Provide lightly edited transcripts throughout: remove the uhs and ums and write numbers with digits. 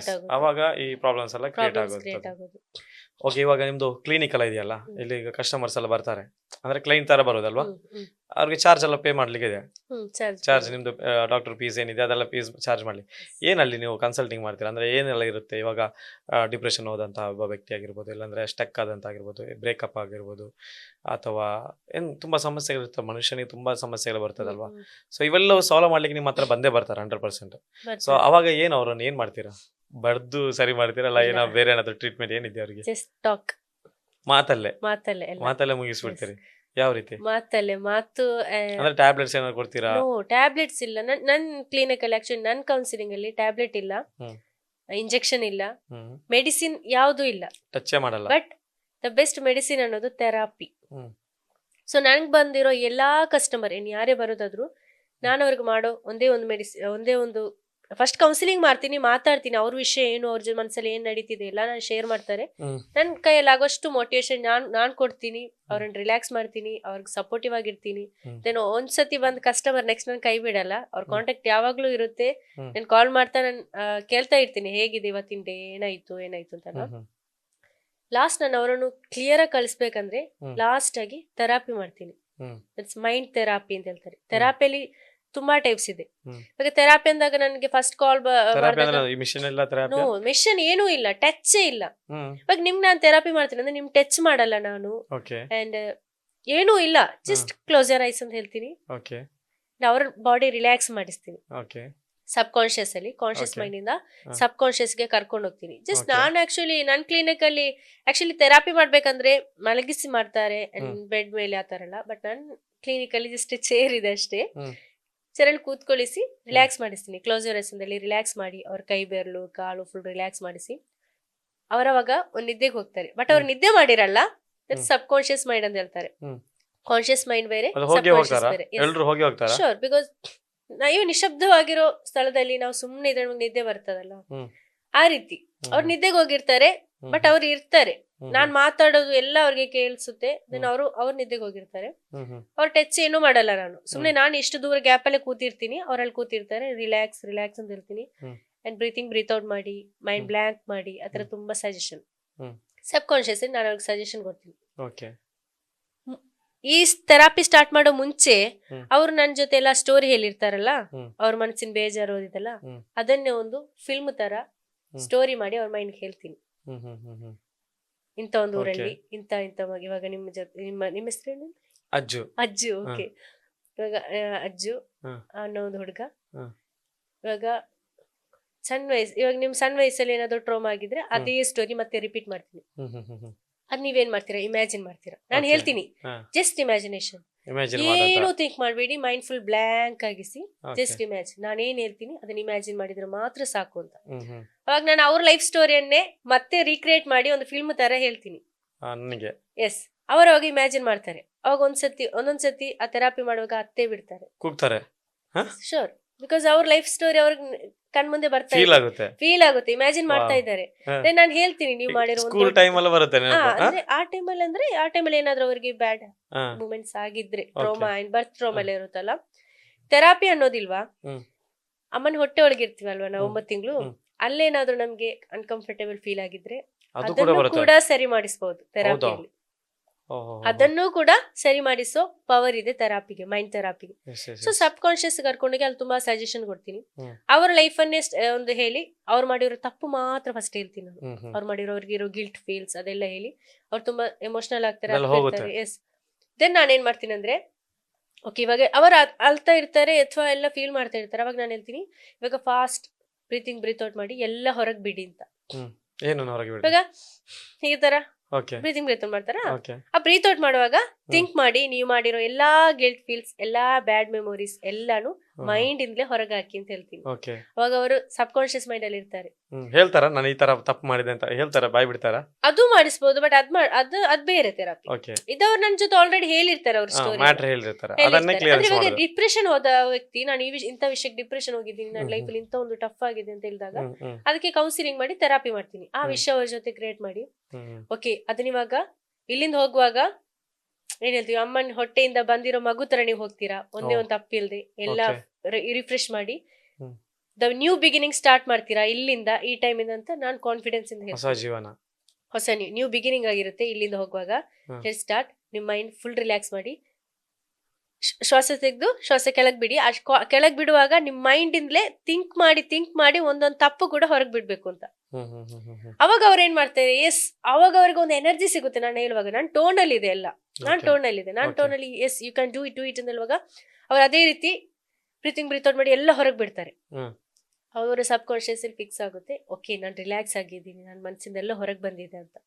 Start ಆಗುತ್ತೆ, ಅವಾಗ ಈ ಪ್ರಾಬ್ಲಮ್ಸ್ ಎಲ್ಲ ಕ್ರಿಯೇಟ್ ಪ್ರಾಬ್ಲಮ್ಸ್ ಕ್ರಿಯೇಟ್ ಆಗುತ್ತೆ. ಆಗೋದು. ಓಕೆ, ಇವಾಗ ನಿಮ್ದು ಕ್ಲಿನಿಕ್ ಎಲ್ಲ ಇದೆಯಲ್ಲ, ಇಲ್ಲಿ ಈಗ ಕಸ್ಟಮರ್ಸ್ ಎಲ್ಲ ಬರ್ತಾರೆ, ಅಂದ್ರೆ ಕ್ಲೈಂಟ್ ತರ ಬರೋದಲ್ವಾ, ಅವ್ರಿಗೆ ಚಾರ್ಜ್ ಎಲ್ಲ ಪೇ ಮಾಡ್ಲಿಕ್ಕೆ ಇದೆ. ಚಾರ್ಜ್ ನಿಮ್ದು ಡಾಕ್ಟರ್ ಫೀಸ್ ಏನಿದೆ ಅದೆಲ್ಲ ಫೀಸ್ ಚಾರ್ಜ್ ಮಾಡ್ಲಿ. ಏನಲ್ಲಿ ನೀವು ಕನ್ಸಲ್ಟಿಂಗ್ ಮಾಡ್ತೀರಾ, ಅಂದ್ರೆ ಏನೆಲ್ಲ ಇರುತ್ತೆ? ಇವಾಗ ಡಿಪ್ರೆಷನ್ ಹೋದಂತಹ ಒಬ್ಬ ವ್ಯಕ್ತಿ ಆಗಿರ್ಬೋದು, ಇಲ್ಲಾಂದ್ರೆ ಸ್ಟಕ್ ಆದಂತ ಆಗಿರ್ಬೋದು, ಬ್ರೇಕಪ್ ಆಗಿರ್ಬೋದು, ಅಥವಾ ಏನ್ ತುಂಬಾ ಸಮಸ್ಯೆಗಳಿರ್ತವೆ, ಮನುಷ್ಯನಿಗೆ ತುಂಬಾ ಸಮಸ್ಯೆಗಳು ಬರ್ತದಲ್ವಾ. ಸೊ ಇವೆಲ್ಲವೂ ಸಾಲ್ವ್ ಮಾಡ್ಲಿಕ್ಕೆ ನಿಮ್ಮ ಹತ್ರ ಬಂದೇ ಬರ್ತಾರೆ 100%. ಸೊ ಅವಾಗ ಏನ್ ಅವ್ರನ್ನ ಏನ್ ಮಾಡ್ತೀರಾ? ಬಡ್ದು ಸರಿ ಮಾಡ್ತೀರಾ, ಅಲ್ಲ ಏನೋ ಬೇರೆ ಏನಾದ್ರು ಟ್ರೀಟ್ಮೆಂಟ್ ಏನಿದೆ ಅವರಿಗೆ? ಜಸ್ಟ್ ಟಾಕ್, ಮಾತಲ್ಲೇ ಎಲ್ಲ ಮಾತಲ್ಲೇ ಮುಗಿಸ್ಬಿಡ್ತೀರಿ? ಯಾವ ರೀತಿ? ಮಾತಲ್ಲೇ ಮಾತು. ಅಂದ್ರೆ ಟ್ಯಾಬ್ಲೆಟ್ಸ್ ಏನಾದ್ರು ಕೊಡ್ತೀರಾ? ನೋ ಟ್ಯಾಬ್ಲೆಟ್ಸ್ ಇಲ್ಲ. ನನ್ ಕ್ಲಿನಿಕ್ ಅಲ್ಲಿ ಆಕ್ಚುಲಿ ನನ್ ಕೌನ್ಸಿಲಿಂಗ್ ಅಲ್ಲಿ ಟ್ಯಾಬ್ಲೆಟ್ ಇಲ್ಲ, ಇಂಜೆಕ್ಷನ್ ಇಲ್ಲ, ಮೆಡಿಸಿನ್ ಯಾವ್ದು ಇಲ್ಲ, ಟಚ್ ಮಾಡಲ್ಲ. ಬಟ್ ದ ಬೆಸ್ಟ್ ಮೆಡಿಸಿನ್ ಅನ್ನೋದು ಥೆರಪಿ. ಸೊ ನಂಗೆ ಬಂದಿರೋ ಎಲ್ಲಾ ಕಸ್ಟಮರ್ ಏನ್ ಯಾರೇ ಬರೋದಾದ್ರು ನಾನು ಅವ್ರಿಗೆ ಮಾಡೋ ಒಂದೇ ಒಂದು ಫಸ್ಟ್ ಕೌನ್ಸಿಲಿಂಗ್ ಮಾಡ್ತೀನಿ, ಮಾತಾಡ್ತೀನಿ, ಅವ್ರ ವಿಷಯ ಏನು, ಅವ್ರ ಮನಸ್ಸಲ್ಲಿ ಏನ್ ನಡೀತಿದೆ ಎಲ್ಲ ನಾನು ಶೇರ್ ಮಾಡ್ತಾರೆ. ನನ್ ಕೈಯಲ್ಲಿ ಆಗೋಷ್ಟು ಮೋಟಿವೇಶನ್ ನಾನ್ ಕೊಡ್ತೀನಿ, ಅವ್ರನ್ನ ರಿಲ್ಯಾಕ್ಸ್ ಮಾಡ್ತೀನಿ, ಅವ್ರಿಗೆ ಸಪೋರ್ಟಿವ್ ಆಗಿರ್ತೀನಿ. ದೆನ್ ಒಂದ್ಸತಿ ಬಂದ್ ಕಸ್ಟಮರ್ ನೆಕ್ಸ್ಟ್ ನನ್ ಕೈ ಬಿಡಲ್ಲ, ಅವ್ರ ಕಾಂಟ್ಯಾಕ್ಟ್ ಯಾವಾಗ್ಲೂ ಇರುತ್ತೆ. ನಾನು ಕಾಲ್ ಮಾಡ್ತಾ ನಾನು ಕೇಳ್ತಾ ಇರ್ತೀನಿ ಹೇಗಿದೆ ಇವತ್ತಿನ ಡೇ, ಏನಾಯ್ತು ಅಂತ. ಲಾಸ್ಟ್ ನಾನು ಅವರನ್ನು ಕ್ಲಿಯರ್ ಆಗಿ ಕಳಿಸ್ಬೇಕಂದ್ರೆ ಲಾಸ್ಟ್ ಆಗಿ ಥೆರಪಿ ಮಾಡ್ತೀನಿ. ಇಟ್ಸ್ ಮೈಂಡ್ ಥೆರಪಿ ಅಂತ ಹೇಳ್ತಾರೆ. ಥೆರಪಿಯಲ್ಲಿ ತುಂಬಾ ಟೈಪ್ಸ್ ಇದೆ. ಇವಾಗ ಥೆರಪಿ ಅಂದಾಗ ನನಗೆ ಫಸ್ಟ್ ಕಾಲ್ ಮಿಷನ್ ಏನೂ ಇಲ್ಲ, ಟಚ್ ಇಲ್ಲ. ಇವಾಗ ನಾನು ಥೆರಪಿ ಮಾಡ್ತೀನಿ ಅಂದ್ರೆ ನಿಮ್ ಟಚ್ ಮಾಡಲ್ಲ ನಾನು, ಅಂಡ್ ಏನೂ ಇಲ್ಲ, ಜಸ್ಟ್ ಕ್ಲೋಸ್ ಯರ್ ಐಸ್ ಅಂತ ಹೇಳ್ತೀನಿ, ಅವ್ರ ಬಾಡಿ ರಿಲ್ಯಾಕ್ಸ್ ಮಾಡಿಸ್ತೀನಿ. ಸಬ್ ಕಾನ್ಶಿಯಸ್ ಅಲ್ಲಿ ಕಾನ್ಶಿಯಸ್ ಮೈಂಡ್ ಇಂದ ಸಬ್ ಕಾನ್ಶಿಯಸ್ ಗೆ ಕರ್ಕೊಂಡು ಹೋಗ್ತೀನಿ. ಜಸ್ಟ್ ನಾನು ಆಕ್ಚುಲಿ ನನ್ನ ಕ್ಲಿನಿಕ್ ಅಲ್ಲಿ ಆಕ್ಚುಲಿ ಥೆರಪಿ ಮಾಡ್ಬೇಕಂದ್ರೆ ಮಲಗಿಸಿ ಮಾಡ್ತಾರೆ ಬೆಡ್ ಮೇಲೆ ಆತರ ಎಲ್ಲ, ಬಟ್ ನನ್ನ ಕ್ಲಿನಿಕ್ ಅಲ್ಲಿ ಜಸ್ಟ್ ಚೇರ್ ಇದೆ ಅಷ್ಟೇ, ಚೇರಲ್ಲಿ ಕೂತ್ಕೊಳ್ಳಿಸಿ ರಿಲ್ಯಾಕ್ಸ್ ಮಾಡಿಸ್ತೀನಿ. ಕ್ಲೋಸ್ ಯುವರ್ ಐಸ್ ಅಲ್ಲಿ ರಿಲ್ಯಾಕ್ಸ್ ಮಾಡಿ ಅವ್ರ ಕೈ ಬೆರಳು ಕಾಲು ಫುಲ್ ರಿಲ್ಯಾಕ್ಸ್ ಮಾಡಿಸಿ ಅವರವಾಗ ಒಂದ್ ನಿದ್ದೆಗೆ ಹೋಗ್ತಾರೆ. ಬಟ್ ಅವ್ರು ನಿದ್ದೆ ಮಾಡಿರಲ್ಲ, ಸಬ್ ಕಾನ್ಶಿಯಸ್ ಮೈಂಡ್ ಅಂತ ಹೇಳ್ತಾರೆ. ಕಾನ್ಶಿಯಸ್ ಮೈಂಡ್ ಬೇರೆ, ಶೋರ್, ಬಿಕಾಸ್ ನಾವು ನಿಶಬ್ದವಾಗಿರೋ ಸ್ಥಳದಲ್ಲಿ ನಾವು ಸುಮ್ನೆ ಇದ್ರೆ ನಿದ್ದೆ ಬರ್ತದಲ್ಲ, ಆ ರೀತಿ ಅವ್ರು ನಿದ್ದೆಗೆ ಹೋಗಿರ್ತಾರೆ, ಬಟ್ ಅವ್ರು ಇರ್ತಾರೆ. ನಾನ್ ಮಾತಾಡೋದು ಎಲ್ಲ ಅವ್ರಿಗೆ ಕೇಳಿಸುತ್ತೆ. ದೆನ್ ಅವ್ರು ನಿದ್ದೆಗೆ ಹೋಗಿರ್ತಾರೆ, ಅವ್ರ ಟಚ್ ಏನು ಮಾಡಲ್ಲ. ನಾನು ಇಷ್ಟು ದೂರ ಗ್ಯಾಪ್ ಅಲ್ಲೇ ಕೂತಿರ್ತೀನಿ, ಅವ್ರಲ್ಲಿ ಕೂತಿರ್ತಾರೆ. ರಿಲ್ಯಾಕ್ಸ್ ಅಂತ ಹೇಳ್ತೀನಿ. ಅಂಡ್ ಬ್ರೀತ್ ಔಟ್ ಮಾಡಿ, ಮೈಂಡ್ ಬ್ಲಾಂಕ್ ಮಾಡಿ, ಆತರ ತುಂಬಾ ಸಜೆಷನ್ ಸಬ್ ಕಾನ್ಶಿಯಸ್ ನಾನು ಅವ್ರಿಗೆ ಸಜೆಷನ್ ಕೊಡ್ತೀನಿ. ಈ ಥೆರಪಿ ಸ್ಟಾರ್ಟ್ ಮಾಡೋ ಮುಂಚೆ ಅವ್ರು ನನ್ ಜೊತೆ ಎಲ್ಲ ಸ್ಟೋರಿ ಹೇಳಿರ್ತಾರಲ್ಲ, ಅವ್ರ ಮನಸ್ಸಿನ ಬೇಜಾರು ಇದೆಲ್ಲ, ಅದನ್ನೇ ಒಂದು ಫಿಲ್ಮ್ ತರ ಸ್ಟೋರಿ ಮಾಡಿ ಅವ್ರ ಮೈಂಡ್ ಹೇಳ್ತೀನಿ. ಇಂತ ಒಂದು ಊರಲ್ಲಿ ಇಂತ ಇವಾಗ ನಿಮ್ಮ ಜೊತೆ ನಿಮ್ಮ ಹೆಸರು ಅಜ್ಜು. ಓಕೆ, ಇವಾಗ ಅಜ್ಜು ಅನ್ನೋ ಒಂದು ಹುಡುಗ ಇವಾಗ ಸಣ್ಣ ವಯಸ್ಸಲ್ಲಿ ಏನಾದ್ರು ಟ್ರೋಮಾ ಆಗಿದ್ರೆ ಅದೇ ಸ್ಟೋರಿ ಮತ್ತೆ ರಿಪೀಟ್ ಮಾಡ್ತೀನಿ. ಅದ್ ನೀವೇನ್ ಮಾಡ್ತೀರಾ? ಇಮ್ಯಾಜಿನ್ ಮಾಡ್ತೀರಾ. ನಾನು ಹೇಳ್ತೀನಿ ಜಸ್ಟ್ ಇಮ್ಯಾಜಿನೇಷನ್, ಏನು ಥಿಂಕ್ ಮಾಡಬೇಡಿ, ಮೈಂಡ್ ಫುಲ್ ಬ್ಲಾಂಕ್ ಆಗಿಸಿ, ಜಸ್ಟ್ ಇಮ್ಯಾಜಿನ್. ನಾನೇನ್ ಹೇಳ್ತೀನಿ ಅದನ್ನ ಇಮ್ಯಾಜಿನ್ ಮಾಡಿದ್ರೆ ಮಾತ್ರ ಸಾಕು ಅಂತ. ಅವಾಗ ನಾನು ಅವ್ರ ಲೈಫ್ ಸ್ಟೋರಿಯನ್ನೇ ಮತ್ತೆ ರೀಕ್ರಿಯೇಟ್ ಮಾಡಿ ಒಂದು ಫಿಲ್ಮ್ ತರ ಹೇಳ್ತೀನಿ. ಎಸ್, ಅವಾಗ ಇಮ್ಯಾಜಿನ್ ಮಾಡ್ತಾರೆ. ಅವಾಗ ಒಂದೊಂದ್ಸತಿ ಆ ಥೆರಪಿ ಮಾಡುವಾಗ ಅತ್ತೇ ಬಿಡ್ತಾರೆ, ಶೋರ್, ಬಿಕಾಸ್ ಅವ್ರ ಲೈಫ್ ಸ್ಟೋರಿ ಅವ್ರಿಗೆ ಕಣ್ ಮುಂದೆ ಬರ್ತಾ ಫೀಲ್ ಆಗುತ್ತೆ, ಇಮ್ಯಾಜಿನ್ ಮಾಡ್ತಾ ಇದ್ದಾರೆ. ನಾನು ಹೇಳ್ತೀನಿ ನೀವು ಮಾಡಿರೋ ಆ ಟೈಮಲ್ಲಿ ಏನಾದ್ರು ಅವ್ರಿಗೆ ಬ್ಯಾಡ್ ಮೂಮೆಂಟ್ಸ್ ಆಗಿದ್ರೆ, ಟ್ರೋಮಾ ಅಂಡ್ ಬರ್ತ್ ಟ್ರೋಮಾ ಎಲ್ಲ ಇರುತ್ತಲ್ಲ, ಥೆರಪಿ ಅನ್ನೋದಿಲ್ವಾ, ಅಮ್ಮನ ಹೊಟ್ಟೆ ಒಳಗಿರ್ತೀವಲ್ವಾ ನಾವು 9 ತಿಂಗಳು, ಅಲ್ಲೇನಾದ್ರು ನಮ್ಗೆ ಅನ್ಕಂಫರ್ಟೇಬಲ್ ಫೀಲ್ ಆಗಿದ್ರೆ ಅದನ್ನು ಕೂಡ ಸರಿ ಮಾಡಿಸಬಹುದು ಥೆರಪಿಯಲ್ಲಿ. ಅದನ್ನು ಕೂಡ ಸರಿ ಮಾಡಿಸೋ ಪವರ್ ಇದೆ ಥೆರಪಿಗೆ, ಮೈಂಡ್ ಥೆರಪಿಗೆ. ಸೊ ಸಬ್ ಕಾನ್ಶಿಯಸ್ ಕರ್ಕೊಂಡೋಗಿ ಅಲ್ಲಿ ತುಂಬಾ ಸಜೆಷನ್ ಕೊಡ್ತೀನಿ. ಅವ್ರ ಲೈಫ್ ಅನ್ನೇ ಒಂದು ಹೇಳಿ, ಅವ್ರು ಮಾಡಿರೋ ತಪ್ಪು ಮಾತ್ರ ಫಸ್ಟ್ ಹೇಳ್ತೀನಿ ನಾನು. ಅವ್ರು ಮಾಡಿರೋ ಅವ್ರಿಗೆ ಇರೋ ಗಿಲ್ಟ್ ಫೀಲ್ಸ್ ಅದೆಲ್ಲ ಹೇಳಿ, ಅವ್ರು ತುಂಬಾ ಎಮೋಷನಲ್ ಆಗ್ತಾರೆ. ಎಸ್, ದೆನ್ ನಾನೇನ್ ಮಾಡ್ತೀನಿ ಅಂದ್ರೆ, ಓಕೆ ಇವಾಗ ಅವ್ರು ಅಳ್ತಾ ಇರ್ತಾರೆ ಅಥವಾ ಎಲ್ಲ ಫೀಲ್ ಮಾಡ್ತಾ ಇರ್ತಾರೆ, ಅವಾಗ ನಾನು ಹೇಳ್ತೀನಿ ಇವಾಗ ಫಾಸ್ಟ್ ಬ್ರೀತ್ ಔಟ್ ಮಾಡಿ ಎಲ್ಲ ಹೊರಗೆ ಬಿಡಿ ಅಂತ. ಇವಾಗ ಈ ತರ ಬ್ರೀತ್ ಮಾಡ್ತಾರ, ಆ ಬ್ರೀತ್ ಔಟ್ ಮಾಡುವಾಗ ಥಿಂಕ್ ಮಾಡಿ ನೀವು ಮಾಡಿರೋ ಎಲ್ಲಾ ಗಿಲ್ಟ್ ಫೀಲ್ಸ್, ಎಲ್ಲಾ ಬ್ಯಾಡ್ ಮೆಮೊರೀಸ್ ಎಲ್ಲಾನು ಮೈಂಡ್ ಇಂದಲೇ ಹೊರಗೆ ಹಾಕಿ ಅಂತ ಹೇಳ್ತೀನಿ. ಅವಾಗ ಅವರು ಸಬ್ ಕಾನ್ಶಿಯಸ್ ಮೈಂಡ್ ಅಲ್ಲಿ ಇರ್ತಾರೆ. ಹೇಳ್ತಾರ ನಾನು ಈ ತರ ತಪ್ಪು ಮಾಡಿದೆ ಅಂತ ಹೇಳ್ತಾರ, ಬಾಯ್ ಬಿಡ್ತಾರ, ಅದು ಮಾಡಿಸಬಹುದು. ಬಟ್ ಅದ್ ಬೇರೆ ಥೆರಪಿ. ಇದವ್ರು ನನ್ನ ಜೊತೆ ಆಲ್ರೆಡಿ ಹೇಳಿರ್ತಾರೆ, ಅವ್ರ ಸ್ಟೋರಿ. ಇವಾಗ ಡಿಪ್ರೆಷನ್ ಹೋದ ವ್ಯಕ್ತಿ, ನಾನು ಇಂಥ ವಿಷಯಕ್ಕೆ ಡಿಪ್ರೆಷನ್ ಹೋಗಿದ್ದೀನಿ, ನನ್ನ ಲೈಫಲ್ಲಿ ಇಂಥ ಒಂದು ಟಫ್ ಆಗಿದೆ ಅಂತ ಹೇಳಿದಾಗ ಅದಕ್ಕೆ ಕೌನ್ಸಿಲಿಂಗ್ ಮಾಡಿ ಥೆರಪಿ ಮಾಡ್ತೀನಿ. ಆ ವಿಷಯ ಅವ್ರ ಜೊತೆ ಕ್ರಿಯೇಟ್ ಮಾಡಿ, ಓಕೆ ಅದನ್ನ ಇವಾಗ ಇಲ್ಲಿಂದ ಹೋಗುವಾಗ ಏನ್ ಹೇಳ್ತೀವಿ, ಅಮ್ಮನ ಹೊಟ್ಟೆಯಿಂದ ಬಂದಿರೋ ಮಗು ತರ ನೀವು ಹೋಗ್ತೀರಾ, ಒಂದೇ ಒಂದು ತಪ್ಪಿಲ್ದೆ ಎಲ್ಲ ರಿಫ್ರೆಶ್ ಮಾಡಿ ದ ನ್ಯೂ ಬಿಗಿನಿಂಗ್ ಸ್ಟಾರ್ಟ್ ಮಾಡ್ತೀರಾ ಇಲ್ಲಿಂದ ಈ ಟೈಮಿಂದ ಅಂತ ನಾನು ಕಾನ್ಫಿಡೆನ್ಸ್ ಇಂದ ಹೊಸ ಹೇಳ್ತೀನಿ. ಜೀವನ. ಹೊಸ ನ್ಯೂ ಬಿಗಿನಿಂಗ್ ಆಗಿರುತ್ತೆ ಇಲ್ಲಿಂದ ಹೋಗುವಾಗ. ಹ್ಮ್. Let start. ನಿಮ್ಮ ಮೈಂಡ್ ಫುಲ್ ರಿಲ್ಯಾಕ್ಸ್ ಮಾಡಿ, ಶ್ವಾಸ ತೆಗೆದು ಶ್ವಾಸ ಕೆಳಗ್ ಬಿಡಿ. ಕೆಳಗ್ ಬಿಡುವಾಗ ನಿಮ್ ಮೈಂಡ್ ಇಂದಲೇ ಥಿಂಕ್ ಮಾಡಿ ಒಂದೊಂದ್ ತಪ್ಪು ಕೂಡ ಹೊರಗ್ ಬಿಡ್ಬೇಕು ಅಂತ. ಅವಾಗ ಅವ್ರು ಏನ್ ಮಾಡ್ತಾರೆ, ಎಸ್ ಅವಾಗ ಅವ್ರಿಗೆ ಒಂದು ಎನರ್ಜಿ ಸಿಗುತ್ತೆ. ನಾನು ಹೇಳುವಾಗ ನಾನು ಟೋನ್ ಅಲ್ಲಿ ಇದೆ ಎಲ್ಲ, ನಾನು Okay. ಟೋನ್ ಅಲ್ಲಿ ಇದೆ, ನಾನು Okay. ಟೋನ್ ಅಲ್ಲಿ yes you can do it ಅಂತ ಹೇಳುವಾಗ ಅವ್ರು ಅದೇ ರೀತಿ ಬ್ರೀತ್ ಔಟ್ ಮಾಡಿ ಎಲ್ಲ ಹೊರಗೆ ಬಿಡ್ತಾರೆ. ಹ್ಮ್. ಅವರ ಸಬ್ ಕಾನ್ಶಿಯಸ್ ಅಲ್ಲಿ ಫಿಕ್ಸ್ ಆಗುತ್ತೆ, ಓಕೆ ನಾನು ರಿಲ್ಯಾಕ್ಸ್ ಆಗಿದ್ದೀನಿ, ನನ್ನ ಮನಸ್ಸಿಂದ ಎಲ್ಲ ಹೊರಗೆ ಬಂದಿದೆ ಅಂತ.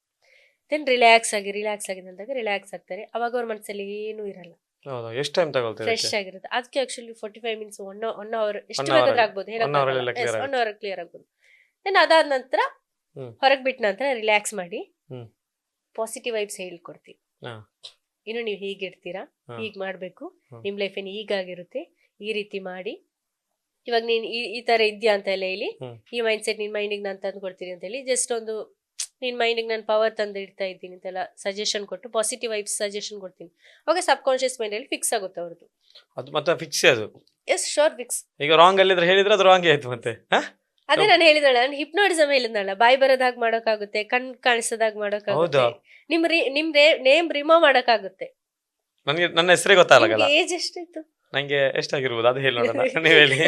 ದೆನ್ ರಿಲ್ಯಾಕ್ಸ್ ಆಗಿದೆ ಅಂದಾಗ ರಿಲ್ಯಾಕ್ಸ್ ಆಗ್ತಾರೆ. ಅವಾಗ ಅವ್ರ ಮನಸ್ಸಲ್ಲಿ ಏನೂ ಇರಲ್ಲ, ಹೌದಾ, ಎಷ್ಟು ಟೈಮ್ ತಗೊಳ್ತೀರಿ ಫ್ರೆಶ್ ಇದಕ್ಕೆ? ಆಗಿರುತ್ತೆ. ಅದಕ್ಕೆ ಆಕ್ಚುಲಿ 45 ಮಿನಿಟ್ಸ್, ಒನ್ ಅವರ್ ಎಷ್ಟು 1 hour ಬೇಕಾದ್ರೂ ಅಲ್ಲಿ- ಆಗ್ಬೋದು, 1 hour ಅಲ್ಲೆಲ್ಲ clear ಒನ್ ಅವರ್ ಕ್ಲಿಯರ್ ಆಗ್ಬೋದು. ದೆನ್ ಅದಾದ ನಂತರ ಹ್ಮ್. ಹೊರಗೆ ಬಿಟ್ಟ ನಂತರ ರಿಲ್ಯಾಕ್ಸ್ ಮಾಡಿ ಹ್ಮ್. ಪಾಸಿಟಿವ್ ವೈಬ್ಸ್ ಹೇಳ್ಕೊಡ್ತೀವಿ. ಹಾ. ಇನ್ನು ನೀವು ಹೀಗಿರ್ತೀರಾ, ಹಾ. ಹೀಗ್ ಮಾಡ್ಬೇಕು, ಹ್ಮ್. ನಿಮ್ ಲೈಫ್ ಏನು ಹೀಗಾಗಿರುತ್ತೆ, ಈ ರೀತಿ ಮಾಡಿ, ಇವಾಗ ನೀನ್ ಈ ತರ ಇದ್ಯಾ ಅಂತ ಎಲ್ಲ ಹೇಳಿ, ಹ್ಮ್. ಈ ಮೈಂಡ್ ಸೆಟ್ ನಿನ್ ಮೈಂಡಿಗೆ ನಾನು ತಂದು ಕೊಡ್ತೀನಿ ಅಂತ ಹೇಳಿ, ಜಸ್ಟ್ ಒಂದು ನಿನ್ ಮೈಂಡಿಗೆ ನಾನು ಪವರ್ ತಂದು ಇಡ್ತಾ ಇದ್ದೀನಿ ಅಂತೆಲ್ಲ ಸಜೆಷನ್ ಕೊಟ್ಟು ಪಾಸಿಟಿವ್ ವೈಬ್ಸ್ ಸಜೆಷನ್ ಕೊಡ್ತೀನಿ. ಅವಾಗ ಸಬ್ ಕಾನ್ಶಿಯಸ್ ಮೈಂಡ್ ಅಲ್ಲಿ ಫಿಕ್ಸ್ ಆಗುತ್ತೆ ಅವ್ರದ್ದು. ಅದು ಮತ್ತೆ ಫಿಕ್ಸ್ ಅದು. Yes sure fix. ಈಗ ರಾಂಗ್ ಅಲ್ಲಿದ್ರೆ ಹೇಳಿದ್ರೆ ಅದು ರಾಂಗ್ ಆಯ್ತು ಮತ್ತೆ. ಅದೇ ನಾನು ಹೇಳಿದಳ, ನಾನು ಹಿಪ್ನೋಟಿಸಮ್ ಹೇಳಿದ್ನಲ್ಲ, ಬಾಯಿ ಬರೋದಾಗ ಮಾಡೋಕ್ಕಾಗುತ್ತೆ, ಕಣ್ ಕಾಣಿಸೋದಾಗ ಮಾಡೋಕ್ಕಾಗುತ್ತೆ, ಹೌದಾ? ನಿಮ್ ನೇಮ್ ರಿಮೂವ್ ಮಾಡೋಕ್ಕಾಗುತ್ತೆ. ನನಗೆ ನನ್ನ ಹೆಸರೇ ಗೊತ್ತಾಗಲ್ಲ. ಏಜ್ ಎಷ್ಟಿತ್ತು? ನಂಗೆ ಎಷ್ಟಾಗಿರ್ಬೋದು ಅದು ಹೇಳಿ ನೋಡೋಣ. ನೀವ್ ಹೇಳಿ.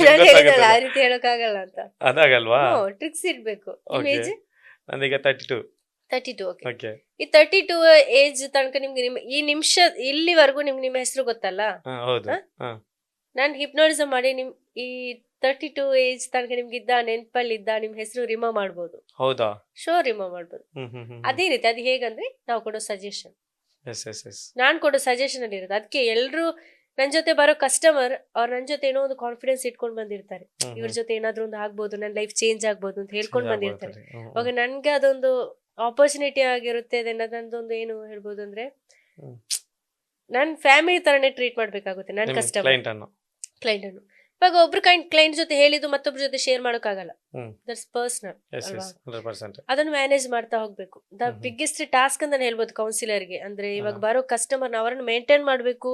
ನಾನು ಹೇಳಿದಳ ಆ ರೀತಿ ಹೇಳೋಕ್ಕಾಗಲ್ಲ ಅಂತ. ಅದಾಗಲ್ವಾ? ಟ್ರಿಕ್ಸ್ ಇರ್ಬೇಕು. ನಿಮ್ Okay. ಏಜ್ ನಂದೀಗ 32. 32. ಓಕೆ. ಓಕೆ. ಈ 32 ಏಜ್ ತನಕ ನಿಮ್ಗೆ ಈ ನಿಮಿಷ ಇಲ್ಲಿವರೆಗೂ ನಿಮ್ಮ ಹೆಸರು ಗೊತ್ತಲ್ಲ. ಹೌದು. ಹಾ? ಹಾ. ನಾನು ಹಿಪ್ನೋಟಿಸಮ್ ಮಾಡಿ ಈ 32 ಏಜ್ ತನಕ ನಿಮ್ಗಿದ್ದ ನೆನ್ಪಲ್ಲಿದ್ದ ನಿಮ್ ಹೆಸರು ರಿಮೂವ್ ಮಾಡ್ಬೋದು. ಹೌದಾ? ಶೋರ್ ರಿಮೂವ್ ಮಾಡ್ಬೋದು. ಅದೇ ರೀತಿ ಅದು ಹೇಗಂದ್ರೆ ನಾವು ಕೊಡೋ ಸಜೆಷನ್, ಎಸ್. ನಾನ್ ಕೊಡೋ ಸಜೆಷನ್ ಅಲ್ಲಿ ಇರುತ್ತೆ. ಅದಕ್ಕೆ ಎಲ್ರು ನನ್ ಜೊತೆ ಬರೋ ಕಸ್ಟಮರ್ ಅವ್ರ ನನ್ ಜೊತೆ ಏನೋ ಒಂದು ಕಾನ್ಫಿಡೆನ್ಸ್ ಇಟ್ಕೊಂಡ್ ಬಂದಿರ್ತಾರೆ. ಇವ್ರ ಜೊತೆ ಏನಾದ್ರು ಒಂದು ಆಗ್ಬೋದು, ನನ್ನ ಲೈಫ್ ಚೇಂಜ್ ಆಗ್ಬೋದು ಅಂತ ಹೇಳ್ಕೊಂಡ್ ಬಂದಿರ್ತಾರೆ. ಅವಾಗ ನನ್ಗೆ ಅದೊಂದು ಆಪರ್ಚುನಿಟಿ ಆಗಿರುತ್ತೆ. ಅದೊಂದು ಏನು ಹೇಳ್ಬೋದು ಅಂದ್ರೆ, ಹ್ಮ್. ನನ್ ಫ್ಯಾಮಿಲಿ ತರನೇ ಟ್ರೀಟ್ ಮಾಡ್ಬೇಕಾಗುತ್ತೆ ನನ್ ಕಸ್ಟಮರ್ ಕ್ಲೈಂಟ್ ಅನ್ನು. ಇವಾಗ ಒಬ್ರು ಕ್ಲೈಂಟ್ ಜೊತೆ ಹೇಳಿದ್ದು ಮತ್ತೊಬ್ರ ಜೊತೆ ಶೇರ್ ಮಾಡೋಕ್ಕಾಗಲ್ಲ. ದಟ್ಸ್ ಪರ್ಸನಲ್ ಅಲ್ವಾ? 100%. ಅದನ್ನು ಮ್ಯಾನೇಜ್ ಮಾಡ್ತಾ ಹೋಗ್ಬೇಕು. ದ ಬಿಗ್ಗೆಸ್ಟ್ ಟಾಸ್ಕ್ ಅಂತ ಹೇಳ್ಬೋದು ಕೌನ್ಸಿಲರ್ಗೆ. ಅಂದ್ರೆ ಇವಾಗ ಬರೋ ಕಸ್ಟಮರ್ ಅವರನ್ನು ಮೇಂಟೈನ್ ಮಾಡ್ಬೇಕು,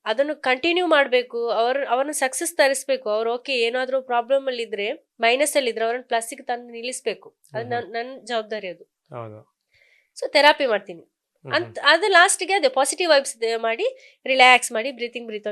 ಅದನ್ನು ಕಂಟಿನ್ಯೂ ಮಾಡ್ಬೇಕು, ಅವ್ರನ್ನ ಸಕ್ಸಸ್ ತರಿಸ್ಬೇಕು. ಅವ್ರು ಓಕೆ ಏನಾದ್ರೂ ಪ್ರಾಬ್ಲಮ್ ಅಲ್ಲಿ ಇದ್ರೆ, ಮೈನಸ್ ಅಲ್ಲಿ ಇದ್ರೆ ಅವ್ರನ್ನ ಪ್ಲಸ್ಸಿಗೆ ತಂದು ನಿಲ್ಲಿಸ್ಬೇಕು. ಅದು ನನ್ನ ಜವಾಬ್ದಾರಿ ಅದು. ಸೊ ಥೆರಪಿ ಮಾಡ್ತೀನಿ ಅಂತ. ಅದು ಲಾಸ್ಟ್ಗೆ ಅದೇ ಪಾಸಿಟಿವ್ ವೈಬ್ಸ್ ಮಾಡಿ ರಿಲ್ಯಾಕ್ಸ್ ಮಾಡಿ ಬ್ರೀತ್